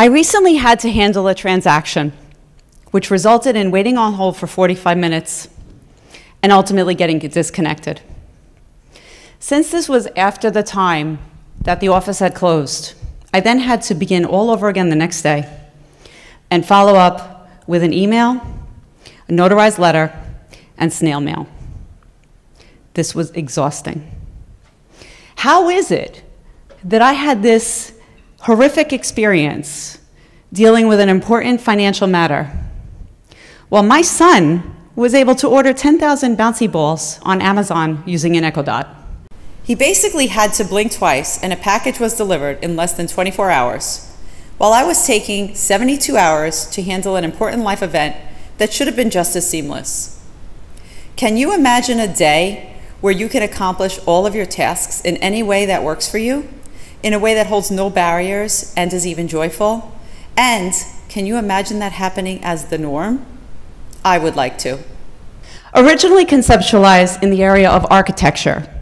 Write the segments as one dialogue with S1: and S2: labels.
S1: recently had to handle a transaction which resulted in waiting on hold for 45 minutes and ultimately getting disconnected. Since this was after the time that the office had closed, I then had to begin all over again the next day and follow up with an email, a notarized letter, and snail mail. This was exhausting. How is it that I had this horrific experience dealing with an important financial matter while my son was able to order 10,000 bouncy balls on Amazon using an Echo Dot? He basically had to blink twice and a package was delivered in less than 24 hours, while I was taking 72 hours to handle an important life event that should have been just as seamless. Can you imagine a day where you can accomplish all of your tasks in any way that works for you, in a way that holds no barriers and is even joyful? And can you imagine that happening as the norm? I would like to. Originally conceptualized in the area of architecture,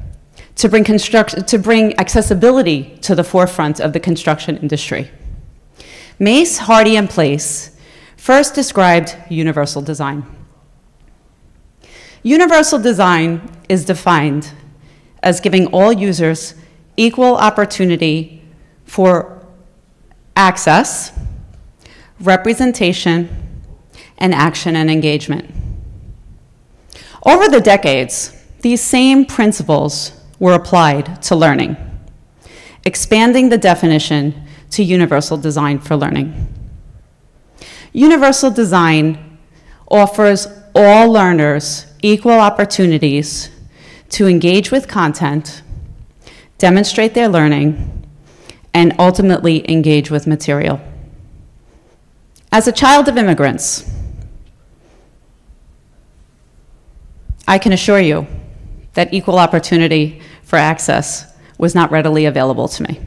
S1: to bring accessibility to the forefront of the construction industry, Mace, Hardy, and Place first described universal design. Universal design is defined as giving all users equal opportunity for access, representation, and action and engagement. Over the decades, these same principles were applied to learning, expanding the definition to universal design for learning. Universal design offers all learners equal opportunities to engage with content, demonstrate their learning, and ultimately engage with material. As a child of immigrants, I can assure you that equal opportunity for access was not readily available to me.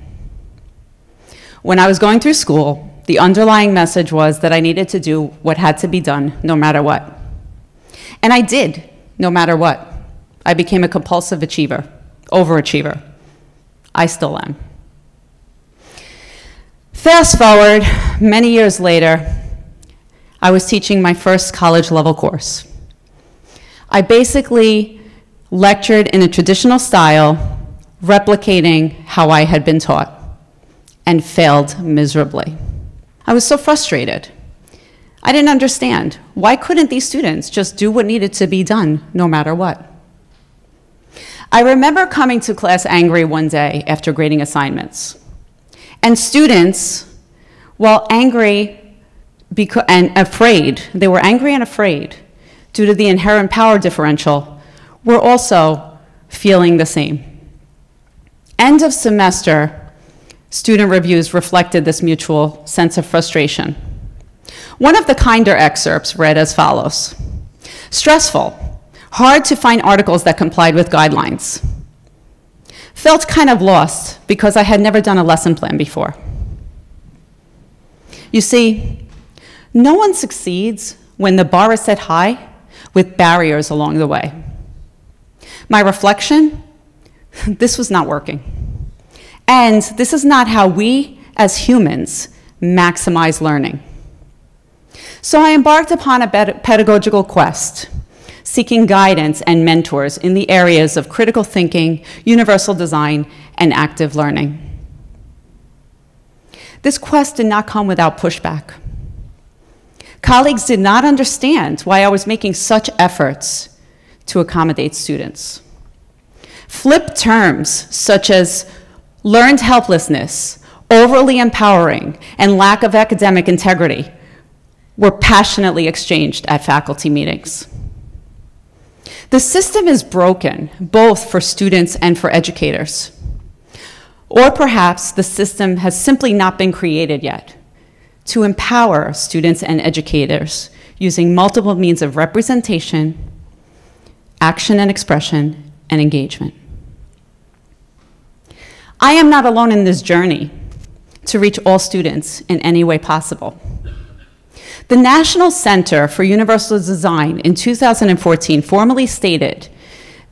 S1: When I was going through school, the underlying message was that I needed to do what had to be done no matter what. And I did, no matter what. I became a compulsive achiever, overachiever. I still am. Fast forward, many years later, I was teaching my first college-level course. I basically lectured in a traditional style, replicating how I had been taught, and failed miserably. I was so frustrated. I didn't understand. Why couldn't these students just do what needed to be done, no matter what? I remember coming to class angry one day after grading assignments. And students, while angry and afraid, they were angry and afraid due to the inherent power differential, were also feeling the same. End of semester, student reviews reflected this mutual sense of frustration. One of the kinder excerpts read as follows: stressful, hard to find articles that complied with guidelines. Felt kind of lost because I had never done a lesson plan before. You see, no one succeeds when the bar is set high with barriers along the way. My reflection, this was not working. And this is not how we as humans maximize learning. So I embarked upon a pedagogical quest, seeking guidance and mentors in the areas of critical thinking, universal design, and active learning. This quest did not come without pushback. Colleagues did not understand why I was making such efforts to accommodate students. Flipped terms such as learned helplessness, overly empowering, and lack of academic integrity were passionately exchanged at faculty meetings. The system is broken, both for students and for educators. Or perhaps the system has simply not been created yet to empower students and educators using multiple means of representation, action and expression, and engagement. I am not alone in this journey to reach all students in any way possible. The National Center for Universal Design in 2014 formally stated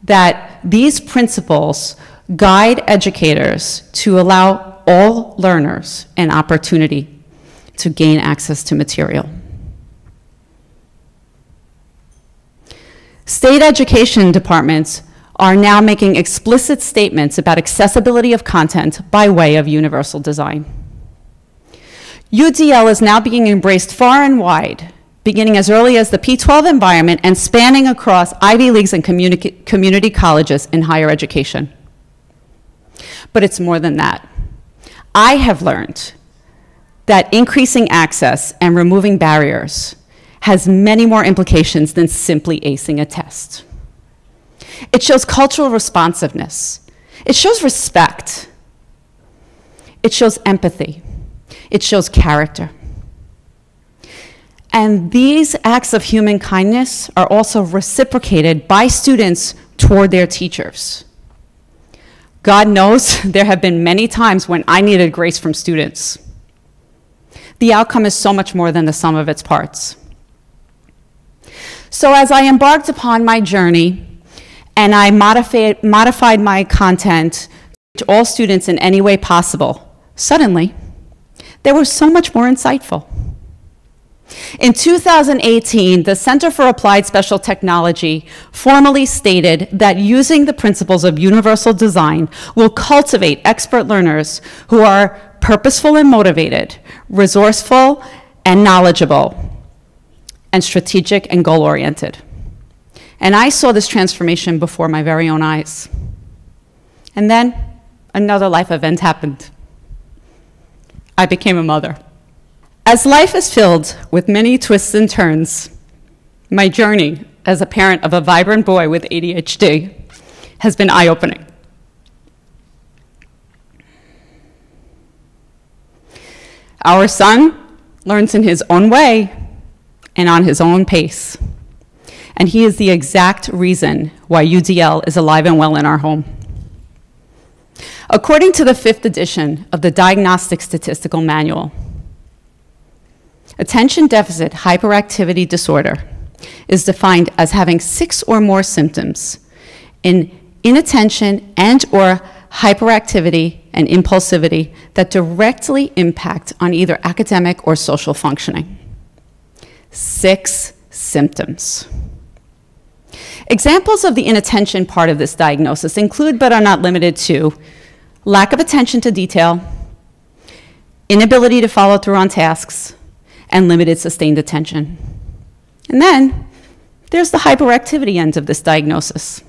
S1: that these principles guide educators to allow all learners an opportunity to gain access to material. State education departments are now making explicit statements about accessibility of content by way of universal design. UDL is now being embraced far and wide, beginning as early as the P-12 environment and spanning across Ivy Leagues and community colleges in higher education. But it's more than that. I have learned that increasing access and removing barriers has many more implications than simply acing a test. It shows cultural responsiveness. It shows respect. It shows empathy. It shows character. And these acts of human kindness are also reciprocated by students toward their teachers. God knows there have been many times when I needed grace from students. The outcome is so much more than the sum of its parts. So as I embarked upon my journey and I modified my content to all students in any way possible, suddenly, they were so much more insightful. In 2018, the Center for Applied Special Technology formally stated that using the principles of universal design will cultivate expert learners who are purposeful and motivated, resourceful and knowledgeable, and strategic and goal-oriented. And I saw this transformation before my very own eyes. And then another life event happened. I became a mother. As life is filled with many twists and turns, my journey as a parent of a vibrant boy with ADHD has been eye-opening. Our son learns in his own way and on his own pace. And he is the exact reason why UDL is alive and well in our home. According to the 5th edition of the Diagnostic Statistical Manual, attention deficit hyperactivity disorder is defined as having 6 or more symptoms in inattention and or hyperactivity and impulsivity that directly impact on either academic or social functioning. 6 symptoms. Examples of the inattention part of this diagnosis include, but are not limited to, lack of attention to detail, inability to follow through on tasks, and limited sustained attention. And then there's the hyperactivity end of this diagnosis,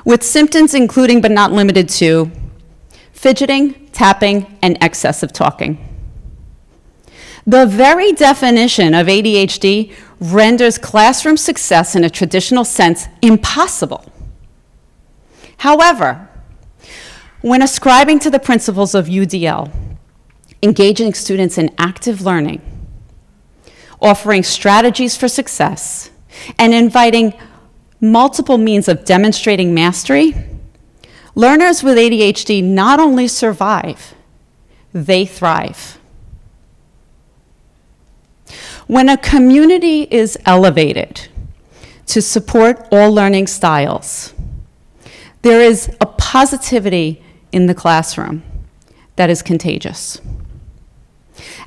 S1: with symptoms including but not limited to fidgeting, tapping, and excessive talking. The very definition of ADHD renders classroom success in a traditional sense impossible. However, when ascribing to the principles of UDL, engaging students in active learning, offering strategies for success, and inviting multiple means of demonstrating mastery, learners with ADHD not only survive, they thrive. When a community is elevated to support all learning styles, there is a positivity in the classroom that is contagious.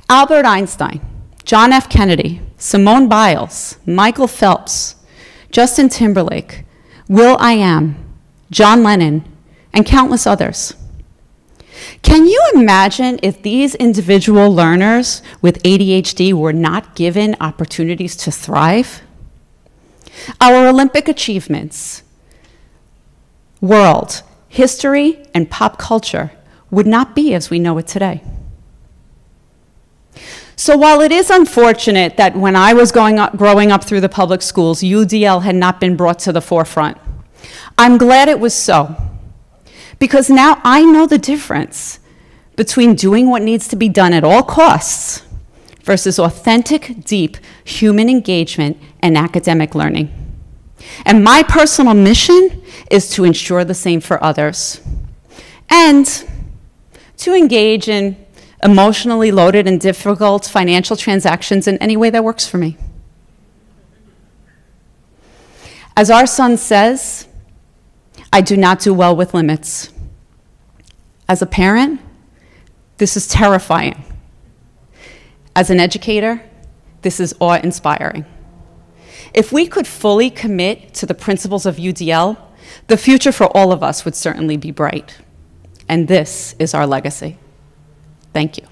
S1: Albert Einstein, John F. Kennedy, Simone Biles, Michael Phelps, Justin Timberlake, Will I Am, John Lennon, and countless others. Can you imagine if these individual learners with ADHD were not given opportunities to thrive? Our Olympic achievements, world, history, and pop culture would not be as we know it today. So while it is unfortunate that when I was growing up through the public schools, UDL had not been brought to the forefront, I'm glad it was so. Because now I know the difference between doing what needs to be done at all costs versus authentic, deep human engagement and academic learning. And my personal mission is to ensure the same for others and to engage in emotionally loaded and difficult financial transactions in any way that works for me. As our son says, I do not do well with limits. As a parent, this is terrifying. As an educator, this is awe-inspiring. If we could fully commit to the principles of UDL, the future for all of us would certainly be bright. And this is our legacy. Thank you.